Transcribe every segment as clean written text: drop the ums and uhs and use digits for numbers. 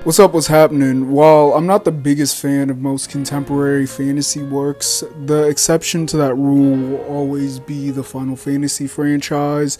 What's up, what's happening? While I'm not the biggest fan of most contemporary fantasy works, the exception to that rule will always be the Final Fantasy franchise.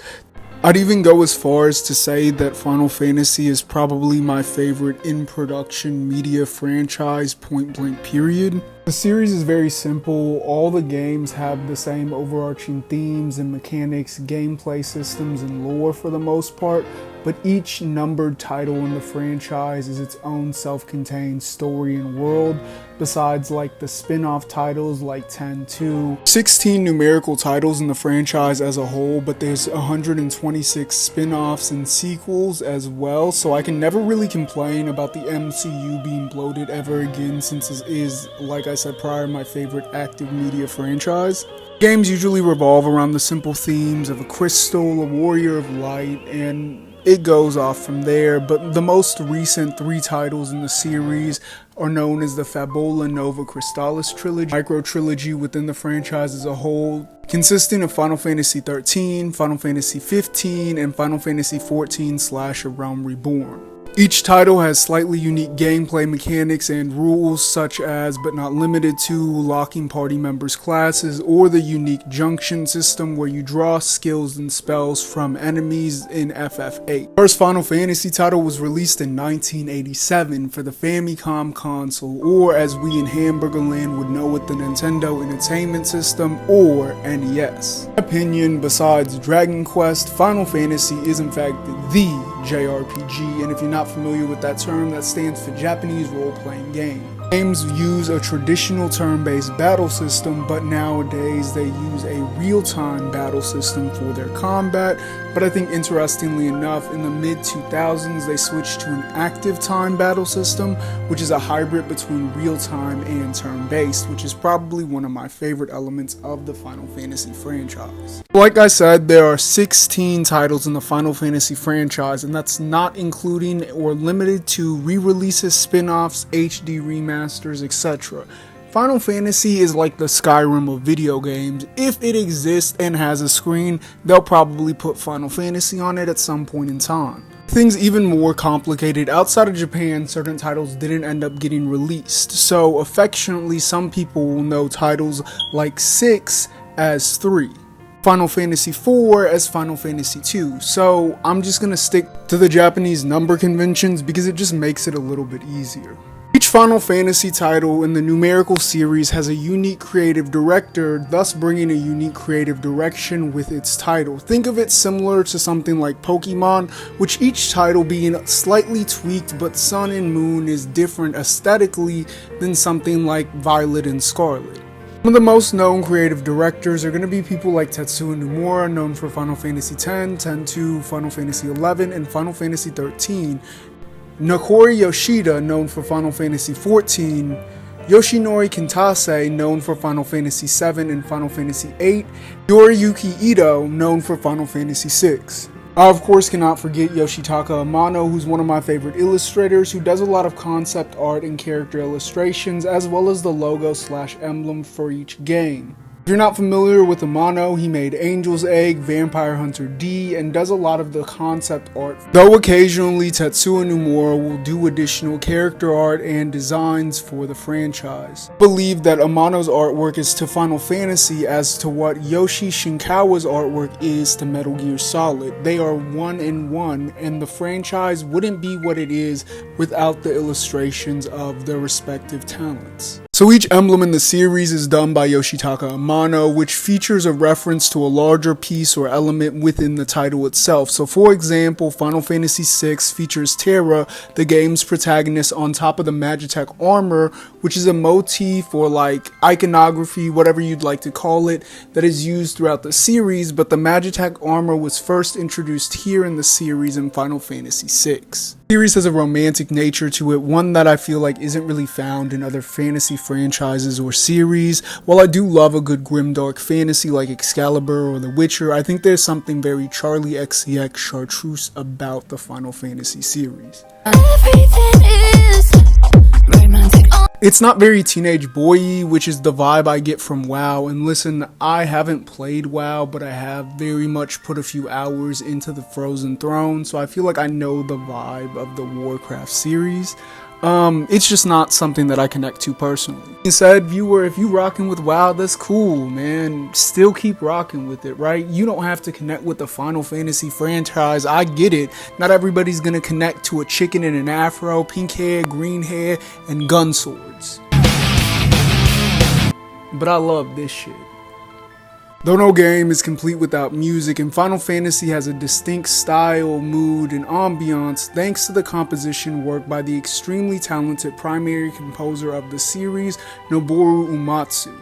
I'd even go as far as to say that Final Fantasy is probably my favorite in-production media franchise, point blank period. The series is very simple. All the games have the same overarching themes and mechanics, gameplay systems, and lore for the most part, but each numbered title in the franchise is its own self-contained story and world, besides like the spin-off titles like 10-2. 16 numerical titles in the franchise as a whole, but there's 126 spin-offs and sequels as well, so I can never really complain about the MCU being bloated ever again, since it is, like I said prior, my favorite active media franchise. Games usually revolve around the simple themes of a crystal, a warrior of light, and it goes off from there, but the most recent 3 titles in the series are known as the 𝖋𝖆𝖓𝖙𝖆𝖘𝖞 trilogy, micro-trilogy within the franchise as a whole, consisting of Final Fantasy XIII, Final Fantasy XV, and Final Fantasy XIV / A Realm Reborn. Each title has slightly unique gameplay mechanics and rules, such as, but not limited to, locking party members' classes, or the unique junction system where you draw skills and spells from enemies in FF8. First Final Fantasy title was released in 1987 for the Famicom console, or as we in Hamburger Land would know it, the Nintendo Entertainment System, or NES. In my opinion, besides Dragon Quest, Final Fantasy is in fact the JRPG, and if you're not familiar with that term, that stands for Japanese role-playing game. Games use a traditional turn-based battle system, but nowadays they use a real-time battle system for their combat. But I think interestingly enough, in the mid-2000s they switched to an active time battle system, which is a hybrid between real-time and turn-based, which is probably one of my favorite elements of the Final Fantasy franchise. Like I said, there are 16 titles in the Final Fantasy franchise, and that's not including or limited to re-releases, spin-offs, HD remasters, etc. Final Fantasy is like the Skyrim of video games. If it exists and has a screen, they'll probably put Final Fantasy on it at some point in time. Things even more complicated, outside of Japan, certain titles didn't end up getting released, so affectionately some people will know titles like 6 as 3. Final Fantasy IV as Final Fantasy II, so I'm just gonna stick to the Japanese number conventions because it just makes it a little bit easier. Each Final Fantasy title in the numerical series has a unique creative director, thus bringing a unique creative direction with its title. Think of it similar to something like Pokemon, which each title being slightly tweaked, but Sun and Moon is different aesthetically than something like Violet and Scarlet. Some of the most known creative directors are going to be people like Tetsuya Nomura, known for Final Fantasy X, X-2, Final Fantasy XI, and Final Fantasy XIII, Nobuo Yoshida, known for Final Fantasy XIV, Yoshinori Kitase, known for Final Fantasy VII and Final Fantasy VIII, Yoriyuki Ito, known for Final Fantasy VI. I of course cannot forget Yoshitaka Amano, who's one of my favorite illustrators, who does a lot of concept art and character illustrations, as well as the logo / emblem for each game. If you're not familiar with Amano, he made Angel's Egg, Vampire Hunter D, and does a lot of the concept art, though occasionally Tetsuya Nomura will do additional character art and designs for the franchise. I believe that Amano's artwork is to Final Fantasy as to what Yoshi Shinkawa's artwork is to Metal Gear Solid. They are one in one, and the franchise wouldn't be what it is without the illustrations of their respective talents. So each emblem in the series is done by Yoshitaka Amano, which features a reference to a larger piece or element within the title itself. So for example, Final Fantasy VI features Terra, the game's protagonist, on top of the Magitech armor, which is a motif or like iconography, whatever you'd like to call it, that is used throughout the series, but the Magitech armor was first introduced here in the series in Final Fantasy VI. The series has a romantic nature to it, one that I feel like isn't really found in other fantasy franchises or series. While I do love a good grimdark fantasy like Excalibur or The Witcher, I think there's something very Charlie XCX chartreuse about the Final Fantasy series. It's not very teenage boy-y, which is the vibe I get from WoW. And listen, I haven't played WoW, but I have very much put a few hours into the Frozen Throne, so I feel like I know the vibe of the Warcraft series. It's just not something that I connect to personally. Instead, viewer, if you rocking with WoW, that's cool, man. Still keep rocking with it, right? You don't have to connect with the Final Fantasy franchise. I get it. Not everybody's gonna connect to a chicken in an afro, pink hair, green hair, and gun swords. But I love this shit. Though no game is complete without music, and Final Fantasy has a distinct style, mood, and ambiance thanks to the composition work by the extremely talented primary composer of the series, Noboru Uematsu.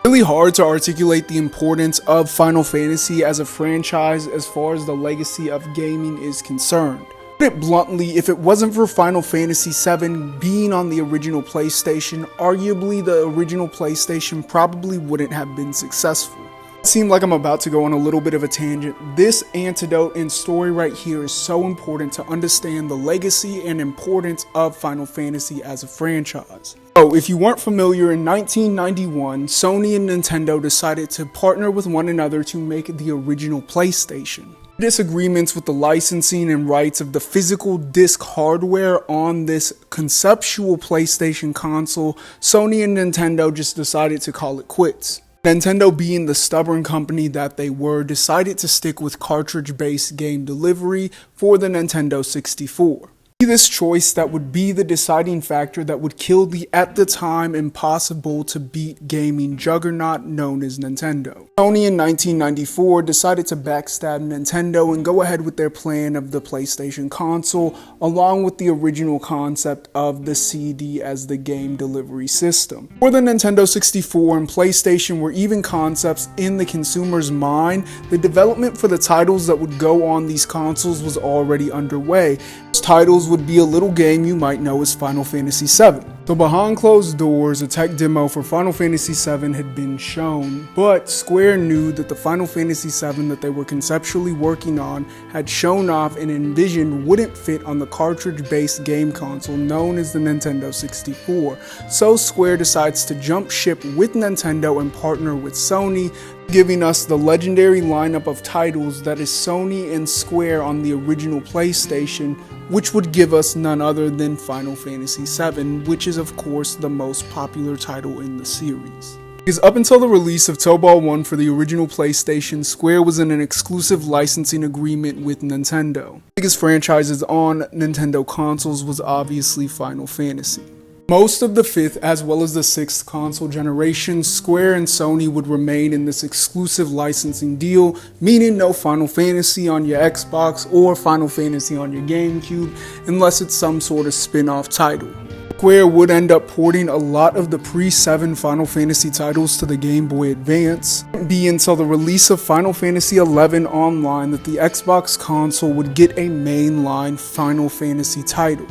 Really hard to articulate the importance of Final Fantasy as a franchise as far as the legacy of gaming is concerned. To put it bluntly, if it wasn't for Final Fantasy VII being on the original PlayStation, arguably the original PlayStation probably wouldn't have been successful. It seemed like I'm about to go on a little bit of a tangent. This anecdote and story right here is so important to understand the legacy and importance of Final Fantasy as a franchise. So, if you weren't familiar, in 1991, Sony and Nintendo decided to partner with one another to make the original PlayStation. Disagreements with the licensing and rights of the physical disc hardware on this conceptual PlayStation console, Sony and Nintendo just decided to call it quits. Nintendo, being the stubborn company that they were, decided to stick with cartridge-based game delivery for the Nintendo 64. This choice that would be the deciding factor that would kill the, at the time, impossible to beat gaming juggernaut known as Nintendo. Sony in 1994 decided to backstab Nintendo and go ahead with their plan of the PlayStation console, along with the original concept of the CD as the game delivery system. For the Nintendo 64 and PlayStation were even concepts in the consumer's mind. The development for the titles that would go on these consoles was already underway. Those titles would be a little game you might know as Final Fantasy VII. So behind closed doors, a tech demo for Final Fantasy VII had been shown, but Square knew that the Final Fantasy VII that they were conceptually working on had shown off and envisioned wouldn't fit on the cartridge-based game console known as the Nintendo 64. So Square decides to jump ship with Nintendo and partner with Sony, giving us the legendary lineup of titles that is Sony and Square on the original PlayStation, which would give us none other than Final Fantasy VII, which is of course the most popular title in the series. Because up until the release of Tobal 1 for the original PlayStation, Square was in an exclusive licensing agreement with Nintendo. The biggest franchises on Nintendo consoles was obviously Final Fantasy. Most of the 5th as well as the 6th console generations, Square and Sony would remain in this exclusive licensing deal, meaning no Final Fantasy on your Xbox or Final Fantasy on your GameCube, unless it's some sort of spin-off title. Square would end up porting a lot of the pre-7 Final Fantasy titles to the Game Boy Advance. It wouldn't be until the release of Final Fantasy XI Online that the Xbox console would get a mainline Final Fantasy title.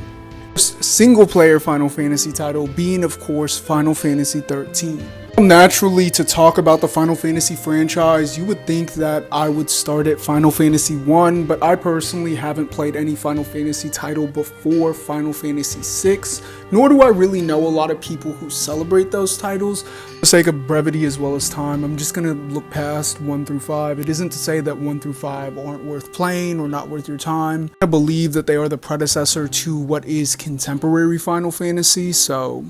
Single-player Final Fantasy title being, of course, Final Fantasy XIII. Naturally, to talk about the Final Fantasy franchise, you would think that I would start at Final Fantasy I, but I personally haven't played any Final Fantasy title before Final Fantasy VI, nor do I really know a lot of people who celebrate those titles. For the sake of brevity as well as time, I'm just going to look past 1 through 5. It isn't to say that 1 through 5 aren't worth playing or not worth your time. I believe that they are the predecessor to what is contemporary Final Fantasy, so...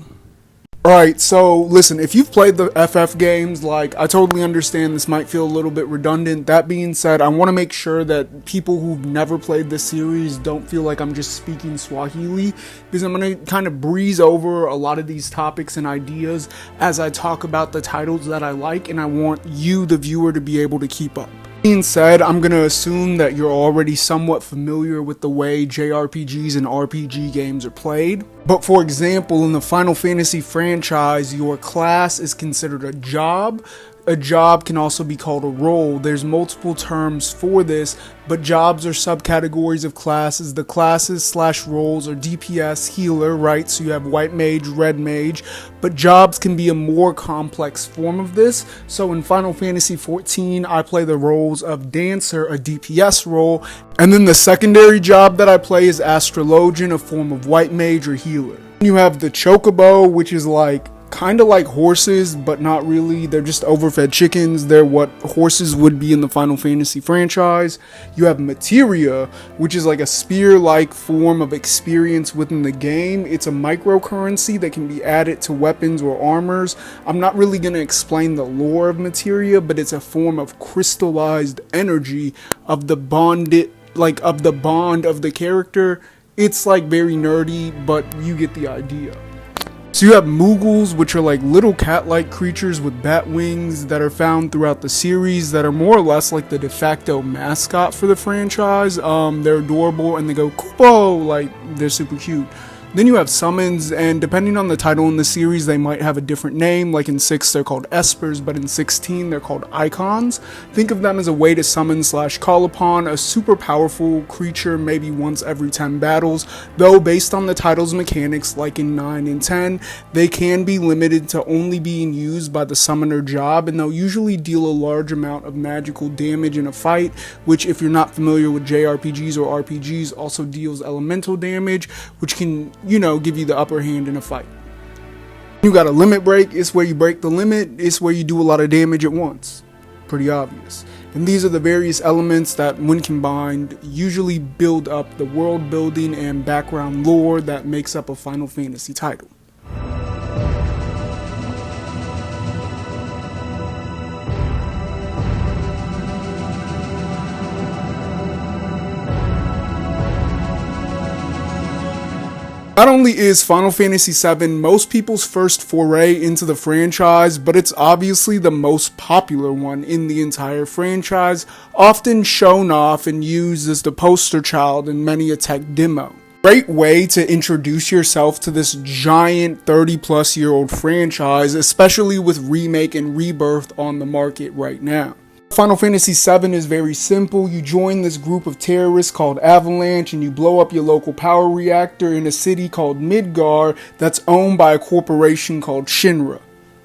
Alright, so listen, if you've played the FF games, like, I totally understand this might feel a little bit redundant. That being said, I want to make sure that people who've never played this series don't feel like I'm just speaking Swahili, because I'm going to kind of breeze over a lot of these topics and ideas as I talk about the titles that I like, and I want you, the viewer, to be able to keep up. That being said, I'm going to assume that you're already somewhat familiar with the way JRPGs and RPG games are played. But for example, in the Final Fantasy franchise, your class is considered a job. A job can also be called a role. There's multiple terms for this, but jobs are subcategories of classes. The classes / roles are DPS, healer, right? So you have white mage, red mage, but jobs can be a more complex form of this. So in Final Fantasy XIV, I play the roles of dancer, a DPS role, and then the secondary job that I play is astrologian, a form of white mage or healer. You have the 𝖋𝖆𝖓𝖆, which is like kind of like horses, but not really. They're just overfed chickens. They're what horses would be in the Final Fantasy franchise. You have materia, which is like a spear-like form of experience within the game. It's a microcurrency that can be added to weapons or armors. I'm not really going to explain the lore of materia, but it's a form of crystallized energy of the bond of the character. It's like very nerdy, but you get the idea. So you have Moogles, which are like little cat-like creatures with bat wings that are found throughout the series that are more or less like the de facto mascot for the franchise. They're adorable and they go Kupo, like they're super cute. Then you have summons, and depending on the title in the series, they might have a different name. Like in 6, they're called espers, but in 16, they're called icons. Think of them as a way to summon / call upon a super powerful creature maybe once every 10 battles, though based on the title's mechanics, like in 9 and 10, they can be limited to only being used by the summoner job, and they'll usually deal a large amount of magical damage in a fight, which if you're not familiar with JRPGs or RPGs, also deals elemental damage, which can give you the upper hand in a fight. You got a limit break. It's where you break the limit. It's where you do a lot of damage at once. Pretty obvious. And these are the various elements that, when combined, usually build up the world building and background lore that makes up a Final Fantasy title. Not only is Final Fantasy VII most people's first foray into the franchise, but it's obviously the most popular one in the entire franchise, often shown off and used as the poster child in many a tech demo. Great way to introduce yourself to this giant 30-plus-year-old franchise, especially with Remake and Rebirth on the market right now. Final Fantasy VII is very simple. You join this group of terrorists called Avalanche and you blow up your local power reactor in a city called Midgar that's owned by a corporation called Shinra.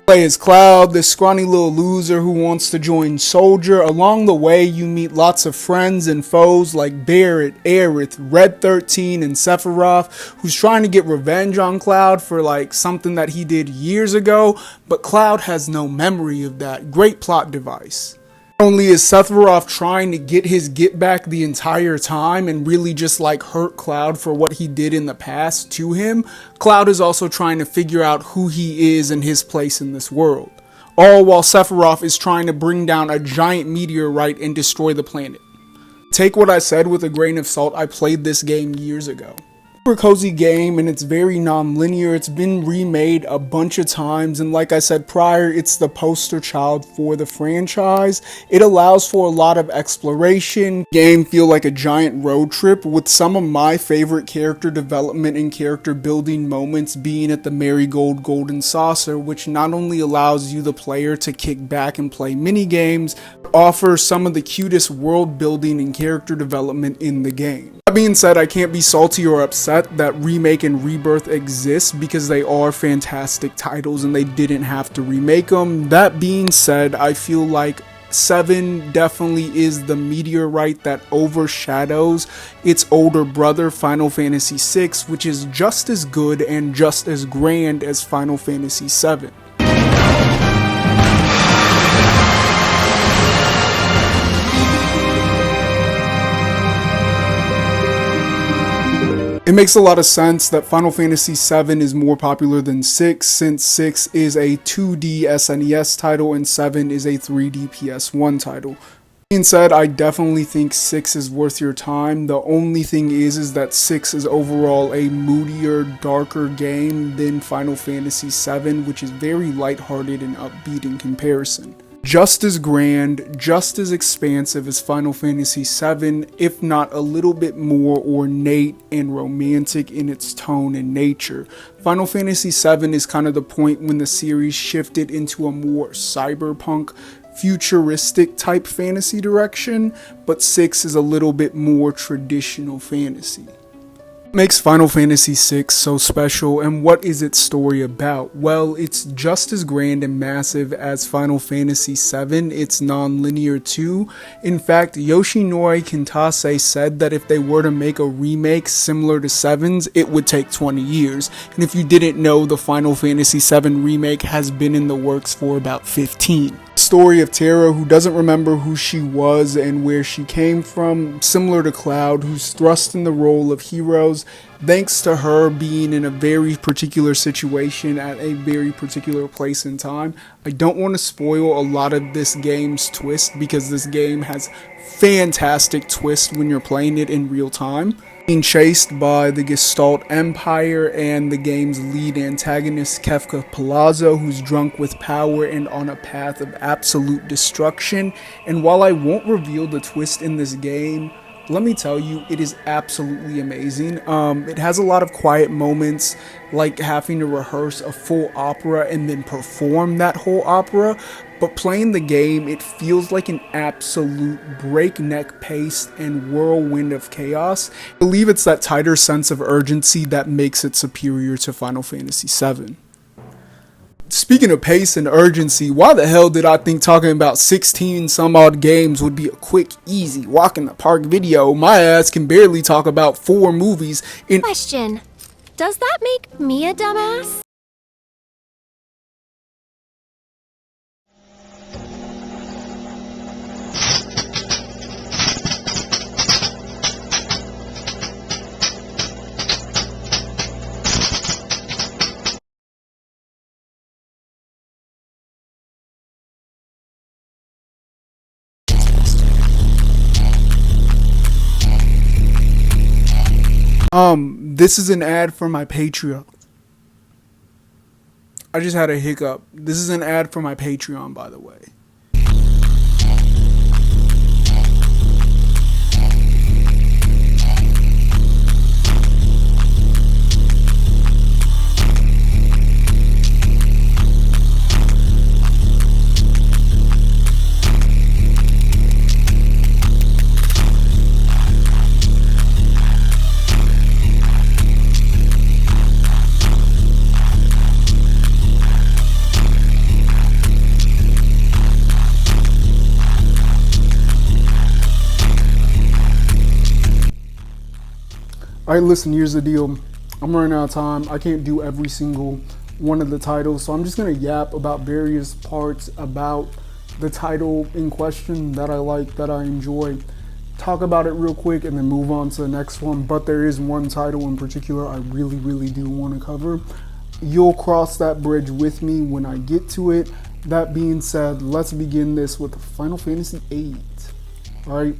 Play as Cloud, this scrawny little loser who wants to join Soldier. Along the way, you meet lots of friends and foes like Barret, Aerith, Red 13, and Sephiroth, who's trying to get revenge on Cloud for like something that he did years ago, but Cloud has no memory of that. Great plot device. Not only is Sephiroth trying to get his get back the entire time and really just like hurt Cloud for what he did in the past to him, Cloud is also trying to figure out who he is and his place in this world. All while Sephiroth is trying to bring down a giant meteorite and destroy the planet. Take what I said with a grain of salt. I played this game years ago. Super cozy game, and it's very non-linear. It's been remade a bunch of times, and like I said prior, it's the poster child for the franchise. It allows for a lot of exploration. Game feel like a giant road trip, with some of my favorite character development and character building moments being at the Marigold Golden Saucer, which not only allows you the player to kick back and play mini games, but offers some of the cutest world building and character development in the game. That being said, I can't be salty or upset that Remake and Rebirth exist because they are fantastic titles and they didn't have to remake them. That being said, I feel like 7 definitely is the meteorite that overshadows its older brother Final Fantasy VI, which is just as good and just as grand as Final Fantasy VII. It makes a lot of sense that Final Fantasy VII is more popular than 6, since 6 is a 2D SNES title and 7 is a 3D PS1 title. That being said, I definitely think 6 is worth your time. The only thing is that 6 is overall a moodier, darker game than Final Fantasy VII, which is very lighthearted and upbeat in comparison. Just as grand, just as expansive as Final Fantasy VII, if not a little bit more ornate and romantic in its tone and nature. Final Fantasy VII is kind of the point when the series shifted into a more cyberpunk, futuristic type fantasy direction, but 6 is a little bit more traditional fantasy. Makes Final Fantasy VI so special, and what is its story about? Well, it's just as grand and massive as Final Fantasy VII, it's non-linear too. In fact, Yoshinori Kintase said that if they were to make a remake similar to 7's, it would take 20 years. And if you didn't know, the Final Fantasy VII remake has been in the works for about 15. Story of Terra, who doesn't remember who she was and where she came from, similar to Cloud, who's thrust in the role of heroes thanks to her being in a very particular situation at a very particular place in time. I don't want to spoil a lot of this game's twist because this game has fantastic twists when you're playing it in real time. Being chased by the Gestalt Empire and the game's lead antagonist Kefka Palazzo, who's drunk with power and on a path of absolute destruction. And while I won't reveal the twist in this game, let me tell you, it is absolutely amazing. It has a lot of quiet moments, like having to rehearse a full opera and then perform that whole opera. But playing the game, it feels like an absolute breakneck pace and whirlwind of chaos. I believe it's that tighter sense of urgency that makes it superior to Final Fantasy VII. Speaking of pace and urgency, why the hell did I think talking about 16 some odd games would be a quick, easy, walk in the park video? My ass can barely talk about 4 movies in— Question. Does that make me a dumbass? This is an ad for my Patreon. I just had a hiccup. This is an ad for my Patreon, by the way. Alright, listen, here's the deal. I'm running out of time. I can't do every single one of the titles, so I'm just going to yap about various parts about the title in question that I like, that I enjoy. Talk about it real quick and then move on to the next one. But there is one title in particular I really do want to cover. You'll cross that bridge with me when I get to it. That being said, let's begin this with Final Fantasy VIII. Alright.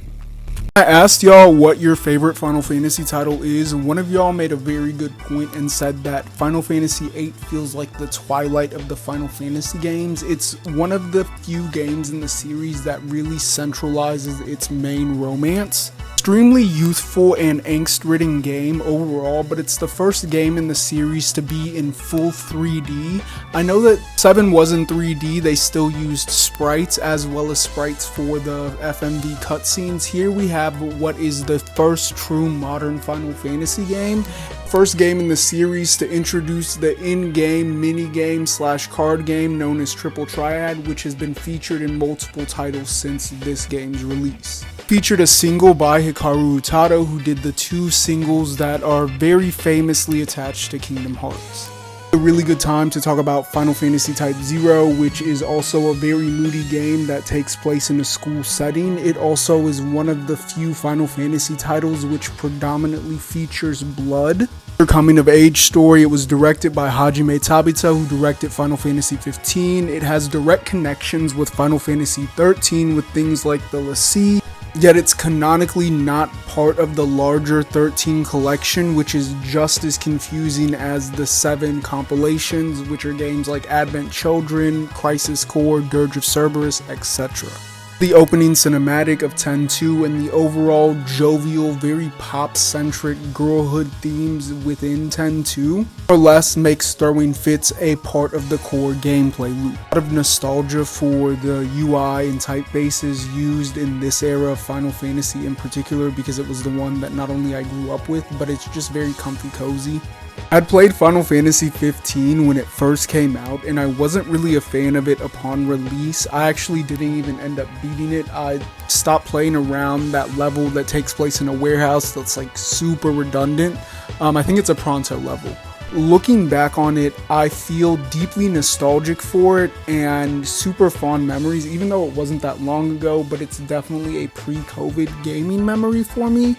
I asked y'all what your favorite Final Fantasy title is. One of y'all made a very good point and said that Final Fantasy VIII feels like the twilight of the Final Fantasy games. It's one of the few games in the series that really centralizes its main romance. Extremely youthful and angst-ridden game overall, but it's the first game in the series to be in full 3D. I know that 7 was in 3D, they still used sprites as well as sprites for the FMV cutscenes. Here we have what is the first true modern Final Fantasy game. First game in the series to introduce the in-game mini-game / card game known as Triple Triad, which has been featured in multiple titles since this game's release. Featured a single by Hikaru Utada, who did the 2 singles that are very famously attached to Kingdom Hearts. A really good time to talk about Final Fantasy Type 0, which is also a very moody game that takes place in a school setting. It also is one of the few Final Fantasy titles which predominantly features blood. A coming of age story. It was directed by Hajime Tabata, who directed Final Fantasy 15. It has direct connections with Final Fantasy 13 with things like the 𝕱𝖏. Yet it's canonically not part of the larger 13 collection, which is just as confusing as the 7 compilations, which are games like Advent Children, Crisis Core, Dirge of Cerberus, etc. The opening cinematic of 10-2 and the overall jovial, very pop-centric girlhood themes within 10-2 more or less makes throwing fits a part of the core gameplay loop. A lot of nostalgia for the UI and typefaces used in this era of Final Fantasy in particular, because it was the one that not only I grew up with, but it's just very comfy cozy. I'd played Final Fantasy 15 when it first came out, and I wasn't really a fan of it upon release. I actually didn't even end up beating it. I stopped playing around that level that takes place in a warehouse that's like super redundant. I think it's a Pronto level. Looking back on it, I feel deeply nostalgic for it and super fond memories, even though it wasn't that long ago, but it's definitely a pre-COVID gaming memory for me.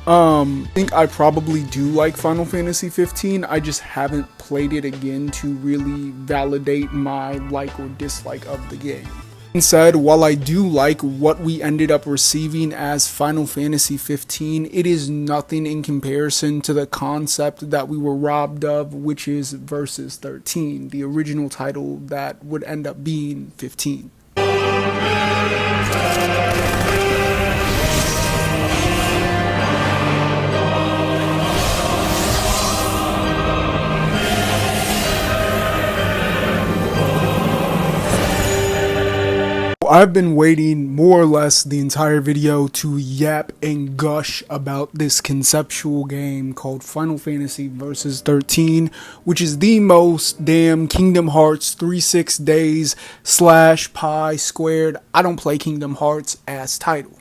I think I probably do like Final Fantasy 15, I just haven't played it again to really validate my like or dislike of the game. Instead, while I do like what we ended up receiving as Final Fantasy 15, it is nothing in comparison to the concept that we were robbed of, which is Versus 13, the original title that would end up being 15. I've been waiting more or less the entire video to yap and gush about this conceptual game called Final Fantasy Versus 13, which is the most damn Kingdom Hearts 36 days / pi squared I don't play Kingdom Hearts ass title.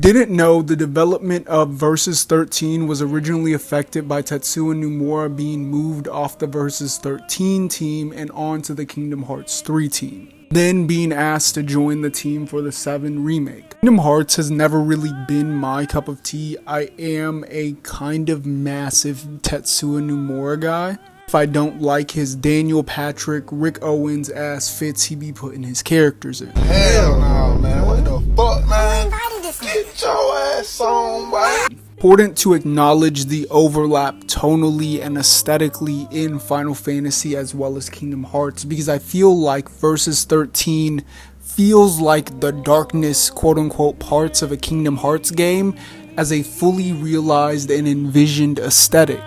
Didn't know the development of Versus 13 was originally affected by Tetsuya Nomura being moved off the Versus 13 team and onto the Kingdom Hearts 3 team, then being asked to join the team for the 7 remake. Kingdom Hearts has never really been my cup of tea. I am a kind of massive Tetsuya Nomura guy. If I don't like his Daniel Patrick, Rick Owens ass fits he be putting his characters in. Hell no, man. What the fuck, man? Get your ass on, boy. Important to acknowledge the overlap tonally and aesthetically in Final Fantasy as well as Kingdom Hearts, because I feel like Versus 13 feels like the darkness quote-unquote parts of a Kingdom Hearts game as a fully realized and envisioned aesthetic.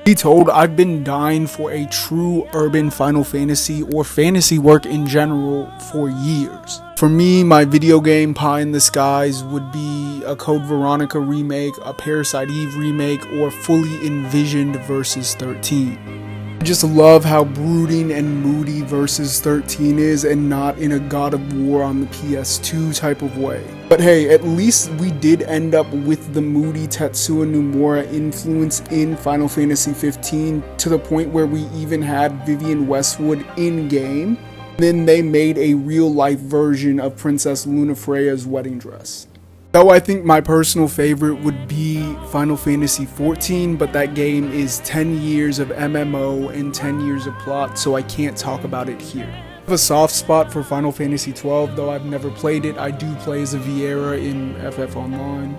Be told, I've been dying for a true urban Final Fantasy or fantasy work in general for years. For me, my video game pie in the skies would be a Code Veronica remake, a Parasite Eve remake, or fully envisioned Versus 13. I just love how brooding and moody Versus 13 is, and not in a God of War on the PS2 type of way. But hey, at least we did end up with the moody Tetsuya Nomura influence in Final Fantasy 15 to the point where we even had Vivienne Westwood in game. Then they made a real life version of Princess Lunafreya's wedding dress. Though I think my personal favorite would be Final Fantasy 14, but that game is 10 years of MMO and 10 years of plot, so I can't talk about it here. I have a soft spot for Final Fantasy 12, though I've never played it. I do play as a Viera in FF Online.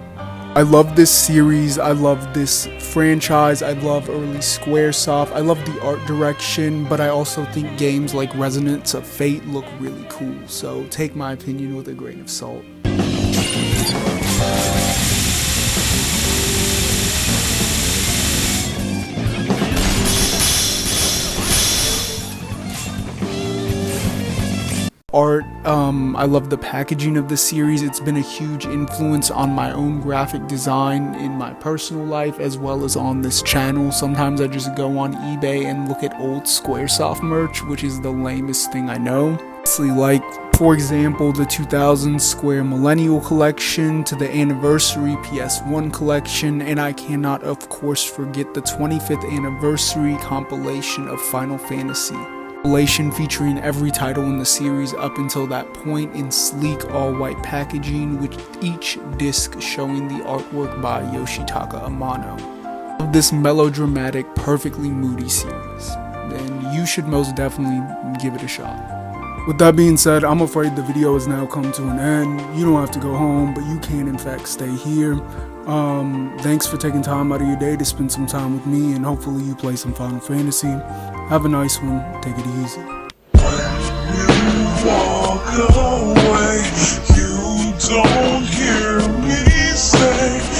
I love this series, I love this franchise, I love early Squaresoft, I love the art direction, but I also think games like Resonance of Fate look really cool, so take my opinion with a grain of salt. Art, I love the packaging of the series. It's been a huge influence on my own graphic design in my personal life as well as on this channel. Sometimes I just go on eBay and look at old Squaresoft merch, which is the lamest thing I know. Like, for example, the 2000 Square Millennial Collection to the Anniversary PS1 Collection, and I cannot of course forget the 25th Anniversary compilation of Final Fantasy. Featuring every title in the series up until that point in sleek all-white packaging, with each disc showing the artwork by Yoshitaka Amano. Of this melodramatic, perfectly moody series, then you should most definitely give it a shot. With that being said, I'm afraid the video has now come to an end. You don't have to go home, but you can in fact stay here. Thanks for taking time out of your day to spend some time with me, and hopefully you play some Final Fantasy. Have a nice one. Take it easy. walk away. You don't hear me say